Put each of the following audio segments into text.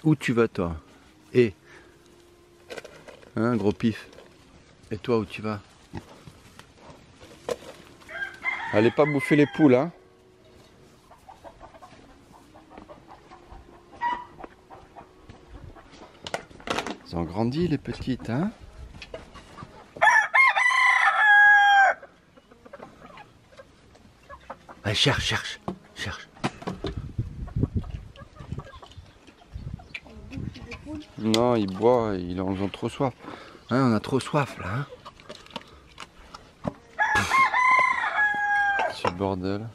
Où tu vas toi? Et hein, gros pif. Et toi où tu vas? Allez pas bouffer les poules, hein. Ils ont grandi les petites, hein. Allez, cherche. Non, ils boivent, ils en ont trop soif. Hein, on a trop soif là, hein. Ce bordel.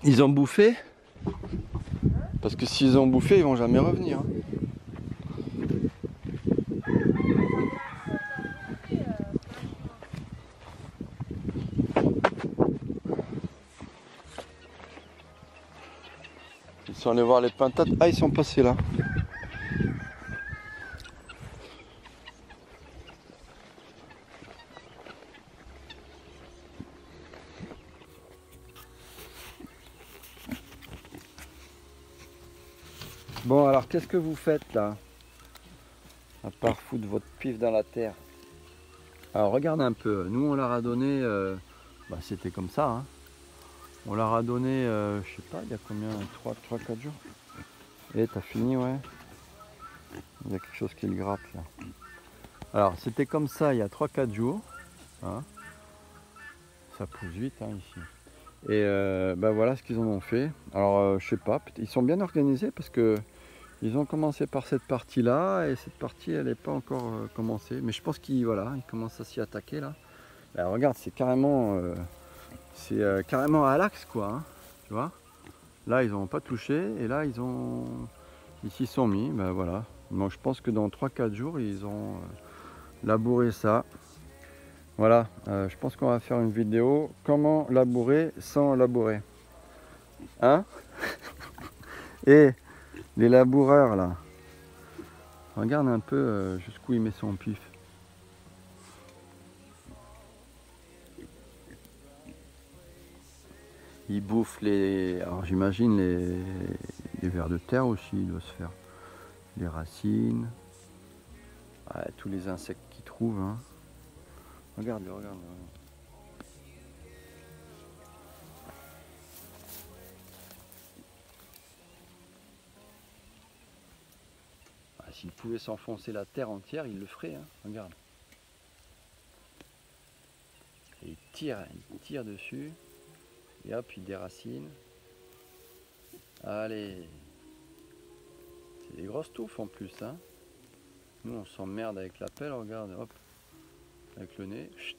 Ils ont bouffé? Parce que s'ils ont bouffé, ils vont jamais revenir. Ils sont allés voir les pintades. Ah, ils sont passés là. Bon, alors qu'est-ce que vous faites là? À part foutre votre pif dans la terre. Alors regarde un peu. Nous, on leur a donné. C'était comme ça, hein. On leur a donné, je sais pas, il y a combien? 3-4 jours. Et t'as fini, ouais. Il y a quelque chose qui le gratte là. Alors c'était comme ça il y a 3-4 jours. Hein. Ça pousse vite hein, ici. Et voilà ce qu'ils en ont fait. Alors je sais pas, ils sont bien organisés parce que ils ont commencé par cette partie là et cette partie elle n'est pas encore commencée. Mais je pense qu'ils ils commencent à s'y attaquer là. Alors, regarde, c'est carrément à l'axe quoi. Hein, tu vois. Là ils n'ont pas touché et là ils s'y sont mis. Ben voilà. Donc je pense que dans 3-4 jours ils ont labouré ça. Voilà, je pense qu'on va faire une vidéo comment labourer sans labourer. Hein? Et les laboureurs là, regarde un peu jusqu'où il met son pif. Il bouffe alors j'imagine les vers de terre aussi, il doit se faire. Les racines, ouais, tous les insectes qu'il trouve. Hein. Regarde-le. S'il pouvait s'enfoncer la terre entière, il le ferait. Hein. Regarde. Et il tire dessus. Et hop, il déracine. Allez. C'est des grosses touffes en plus. Hein. Nous, on s'emmerde avec la pelle, regarde. Hop. Avec le nez. Chut.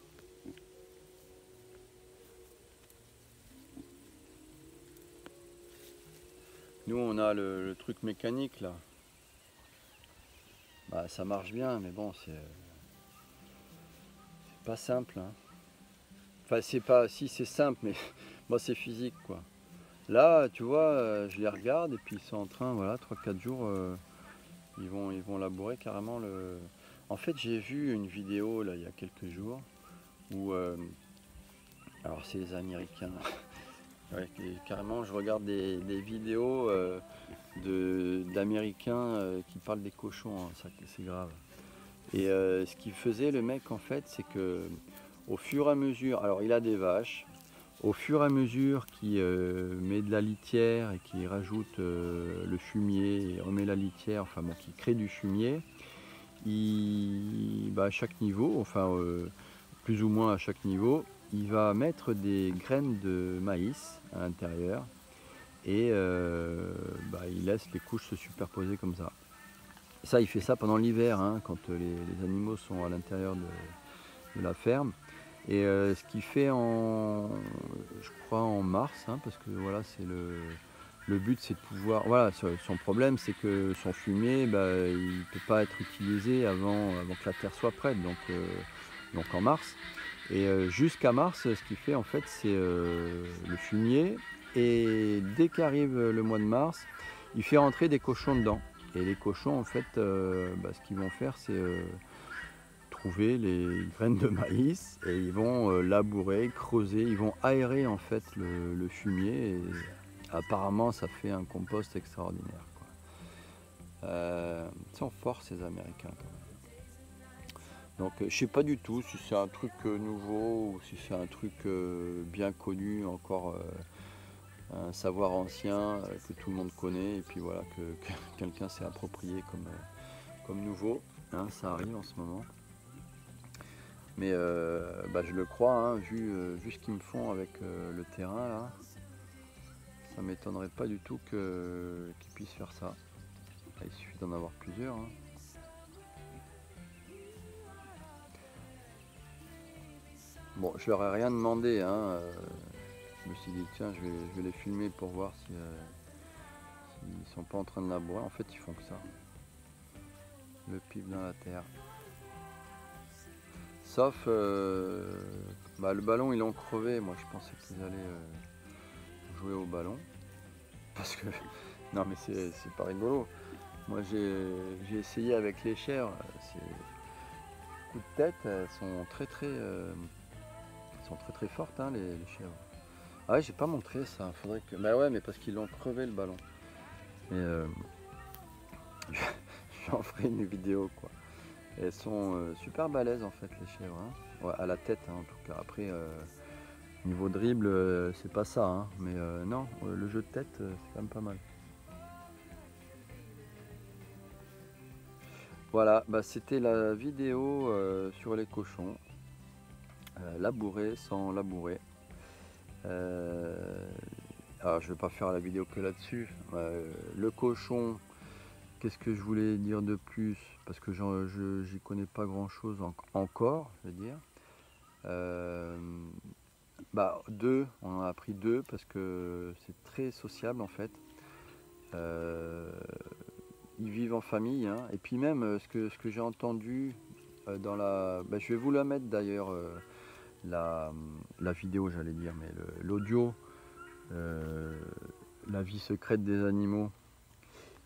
Nous, on a le truc mécanique là. Bah, ça marche bien, mais bon, c'est pas simple. Hein. Enfin, c'est pas. Si, c'est simple, mais moi, c'est physique quoi. Là, tu vois, je les regarde et puis ils sont en train, voilà, 3-4 jours, ils vont labourer carrément le. En fait, j'ai vu une vidéo là il y a quelques jours où. Alors, c'est les Américains. Ouais, carrément, je regarde des vidéos d'Américains qui parlent des cochons, hein, ça c'est grave. Et ce qu'il faisait le mec en fait, c'est que au fur et à mesure, alors il a des vaches, au fur et à mesure qu'il met de la litière et qu'il rajoute le fumier, et remet la litière, enfin bon, qu'il crée du fumier, à chaque niveau, enfin plus ou moins à chaque niveau, il va mettre des graines de maïs à l'intérieur et il laisse les couches se superposer comme ça. Ça, il fait ça pendant l'hiver, hein, quand les animaux sont à l'intérieur de la ferme. Et ce qu'il fait je crois en mars, hein, parce que voilà, c'est le but, c'est de pouvoir. Voilà, son problème, c'est que son fumier, il ne peut pas être utilisé avant que la terre soit prête, donc en mars. Et jusqu'à mars, ce qu'il fait en fait, c'est le fumier. Et dès qu'arrive le mois de mars, il fait rentrer des cochons dedans. Et les cochons, en fait, ce qu'ils vont faire, c'est trouver les graines de maïs et ils vont labourer, creuser, ils vont aérer en fait le fumier et apparemment ça fait un compost extraordinaire, quoi. Ils sont forts ces Américains quand même. Donc je sais pas du tout si c'est un truc nouveau ou si c'est un truc bien connu, encore un savoir ancien que tout le monde connaît et puis voilà que quelqu'un s'est approprié comme nouveau, hein, ça arrive en ce moment. Mais je le crois, hein, vu ce qu'ils me font avec le terrain là, ça m'étonnerait pas du tout qu'ils puissent faire ça. Là, il suffit d'en avoir plusieurs, hein. Bon, je leur ai rien demandé, hein. Je me suis dit tiens, je vais les filmer pour voir si s'ils sont pas en train de labourer. En fait, ils font que ça. Le pif dans la terre. Sauf le ballon, ils l'ont crevé. Moi, je pensais qu'ils allaient jouer au ballon. Parce que non, mais c'est pas rigolo. Moi, j'ai essayé avec les chèvres. Ces coups de tête, elles sont très fortes, hein, les chèvres. Ah ouais, j'ai pas montré ça. Faudrait que. Bah ouais, mais parce qu'ils l'ont crevé le ballon. Et j'en ferai une vidéo, quoi. Et elles sont super balèzes en fait, les chèvres, hein. Ouais, à la tête, hein, en tout cas. Après, niveau dribble, c'est pas ça, hein. Mais non, le jeu de tête, c'est quand même pas mal. Voilà, c'était la vidéo sur les cochons, labourés sans labourer. Alors je vais pas faire la vidéo que là-dessus. Le cochon, qu'est-ce que je voulais dire de plus? Parce que j'y connais pas grand-chose encore, je veux dire. Deux, on en a pris deux parce que c'est très sociable en fait. Ils vivent en famille, hein. Et puis même ce que j'ai entendu dans la... je vais vous la mettre d'ailleurs, la vidéo j'allais dire, mais l'audio, la vie secrète des animaux.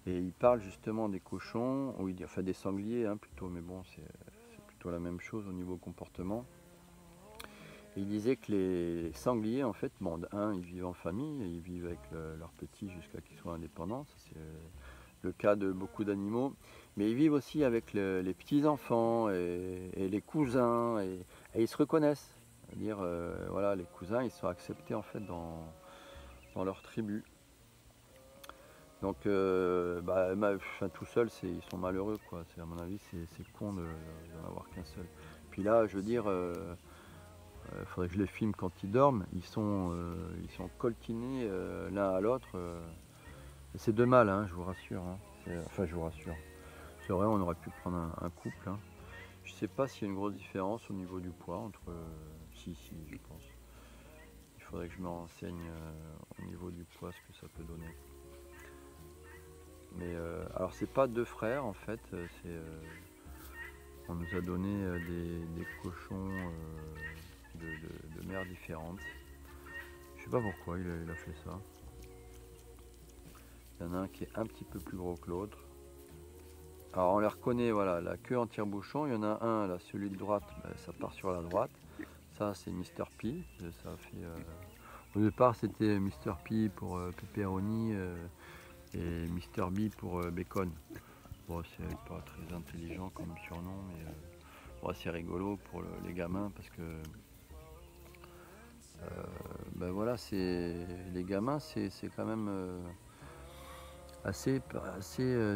Et il parle justement des cochons, ou enfin des sangliers, hein, plutôt, mais bon c'est plutôt la même chose au niveau comportement. Et il disait que les sangliers en fait, ils vivent en famille, ils vivent avec leurs petits jusqu'à qu'ils soient indépendants. C'est le cas de beaucoup d'animaux, mais ils vivent aussi avec les petits-enfants et les cousins, et ils se reconnaissent. C'est-à-dire, voilà, les cousins, ils sont acceptés en fait dans leur tribu. Donc, tout seul, ils sont malheureux, quoi. À mon avis, c'est con d'en avoir qu'un seul. Puis là, je veux dire, faudrait que je les filme quand ils dorment. Ils sont coltinés l'un à l'autre. C'est deux mâles, hein, je vous rassure, hein. Enfin, je vous rassure. C'est vrai, on aurait pu prendre un couple, hein. Je sais pas s'il y a une grosse différence au niveau du poids entre... si, je pense. Il faudrait que je me renseigne au niveau du poids, ce que ça peut donner. Mais alors, c'est pas deux frères, en fait. On nous a donné des cochons de mères différentes. Je sais pas pourquoi il a fait ça. Il y en a un qui est un petit peu plus gros que l'autre. Alors on les reconnaît, voilà, la queue en tire-bouchon. Il y en a un, là, celui de droite, ça part sur la droite. Ça c'est Mr. P. Ça fait, au départ c'était Mr. P pour pepperoni et Mr. B pour bacon. Bon, c'est pas très intelligent comme surnom, mais c'est rigolo pour les gamins parce que voilà, les gamins, c'est quand même assez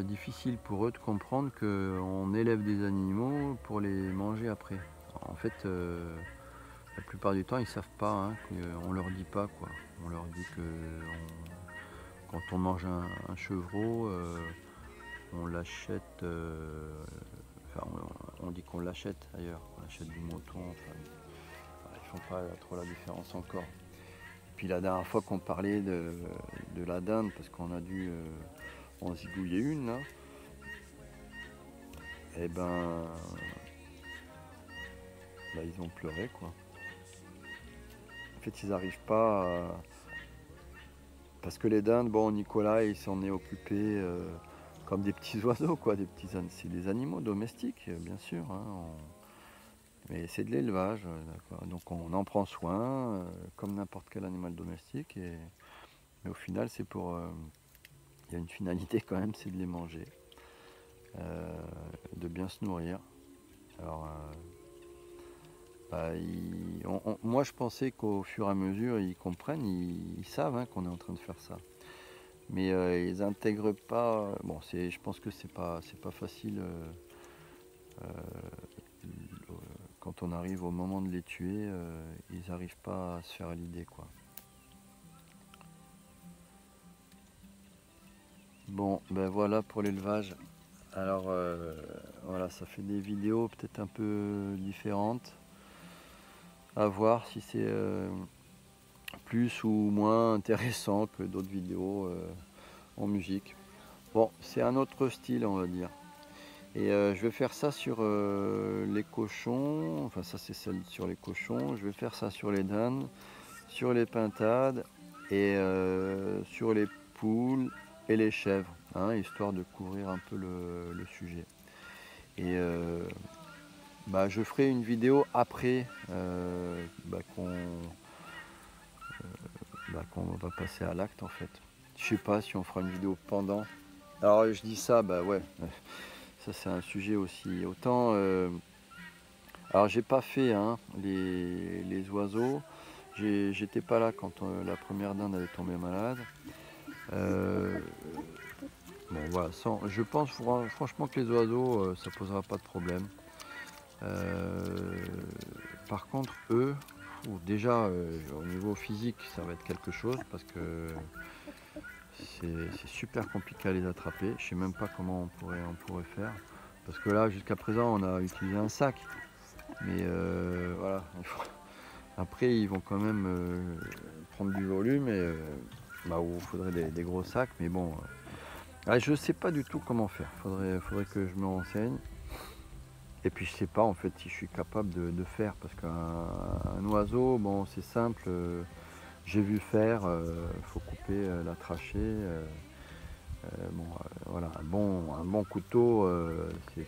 difficile pour eux de comprendre qu'on élève des animaux pour les manger après. En fait, la plupart du temps, ils savent pas, hein, on leur dit pas, quoi. On leur dit que quand on mange un chevreau, on l'achète. On dit qu'on l'achète ailleurs, on achète du mouton. Enfin, ils font pas trop la différence encore. Puis la dernière fois qu'on parlait de la dinde, parce qu'on a dû en zigouiller une là, et ils ont pleuré, quoi. En fait, ils n'arrivent pas à... Parce que les dindes, Nicolas il s'en est occupé comme des petits oiseaux, quoi, c'est des animaux domestiques, bien sûr, hein. Mais c'est de l'élevage, d'accord. Donc on en prend soin, comme n'importe quel animal domestique. Mais au final, c'est pour... il y a une finalité quand même, c'est de les manger, de bien se nourrir. Alors, moi je pensais qu'au fur et à mesure, ils comprennent, ils savent hein, qu'on est en train de faire ça. Mais ils n'intègrent pas... Bon, je pense que c'est pas facile quand on arrive au moment de les tuer, ils n'arrivent pas à se faire à l'idée, quoi. Bon, ben voilà pour l'élevage. Alors voilà, ça fait des vidéos peut-être un peu différentes. À voir si c'est plus ou moins intéressant que d'autres vidéos en musique. Bon, c'est un autre style, on va dire. Et je vais faire ça sur les cochons. Enfin, ça c'est celle sur les cochons. Je vais faire ça sur les dindes, sur les pintades et sur les poules et les chèvres, hein, histoire de couvrir un peu le sujet. Et je ferai une vidéo après qu'on va passer à l'acte en fait. Je sais pas si on fera une vidéo pendant. Alors je dis ça, bah ouais, ça c'est un sujet aussi. Autant, alors j'ai pas fait hein, les oiseaux. J'étais pas là quand la première dinde avait tombé malade. Bon voilà, je pense franchement que les oiseaux, ça posera pas de problème. Par contre, eux, déjà au niveau physique, ça va être quelque chose parce que c'est super compliqué à les attraper. Je sais même pas comment on pourrait faire. Parce que là, jusqu'à présent, on a utilisé un sac. Mais voilà, après, ils vont quand même prendre du volume et où il faudrait des gros sacs. Mais bon, je sais pas du tout comment faire. Faudrait que je me renseigne. Et puis je sais pas en fait si je suis capable de faire parce qu'un oiseau, bon c'est simple, j'ai vu faire, faut couper la trachée, voilà, un bon couteau, c'est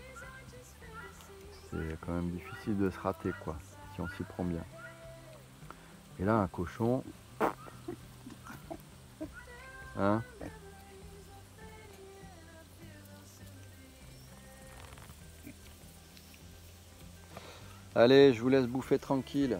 quand même difficile de se rater quoi, si on s'y prend bien. Et là un cochon, hein. Allez, je vous laisse bouffer tranquille.